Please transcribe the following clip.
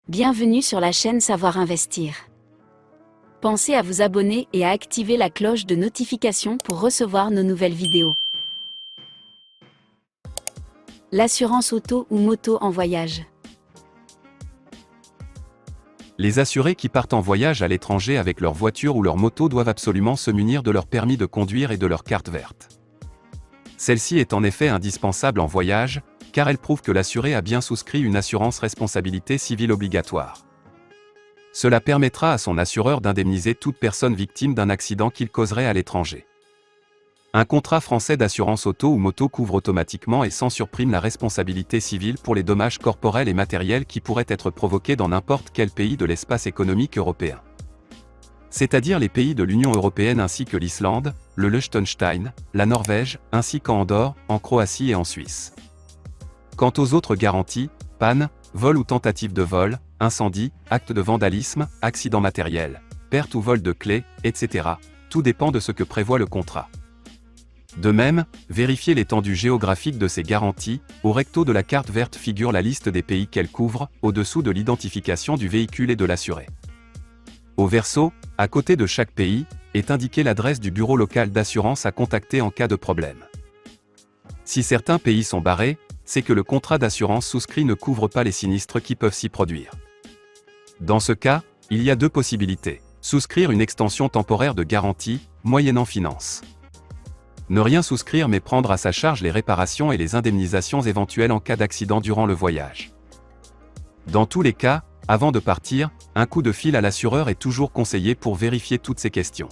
Bienvenue sur la chaîne Savoir Investir. Pensez à vous abonner et à activer la cloche de notification pour recevoir nos nouvelles vidéos. L'assurance auto ou moto en voyage. Les assurés qui partent en voyage à l'étranger avec leur voiture ou leur moto doivent absolument se munir de leur permis de conduire et de leur carte verte. Celle-ci est en effet indispensable en voyage, car elle prouve que l'assuré a bien souscrit une assurance responsabilité civile obligatoire. Cela permettra à son assureur d'indemniser toute personne victime d'un accident qu'il causerait à l'étranger. Un contrat français d'assurance auto ou moto couvre automatiquement et sans surprime la responsabilité civile pour les dommages corporels et matériels qui pourraient être provoqués dans n'importe quel pays de l'espace économique européen. C'est-à-dire les pays de l'Union européenne ainsi que l'Islande, le Liechtenstein, la Norvège, ainsi qu'en Andorre, en Croatie et en Suisse. Quant aux autres garanties, panne, vol ou tentative de vol, incendie, acte de vandalisme, accident matériel, perte ou vol de clés, etc., tout dépend de ce que prévoit le contrat. De même, vérifiez l'étendue géographique de ces garanties, au recto de la carte verte figure la liste des pays qu'elle couvre, au-dessous de l'identification du véhicule et de l'assuré. Au verso, à côté de chaque pays, est indiquée l'adresse du bureau local d'assurance à contacter en cas de problème. Si certains pays sont barrés, c'est que le contrat d'assurance souscrit ne couvre pas les sinistres qui peuvent s'y produire. Dans ce cas, il y a deux possibilités. Souscrire une extension temporaire de garantie, moyennant finance. Ne rien souscrire mais prendre à sa charge les réparations et les indemnisations éventuelles en cas d'accident durant le voyage. Dans tous les cas, avant de partir, un coup de fil à l'assureur est toujours conseillé pour vérifier toutes ces questions.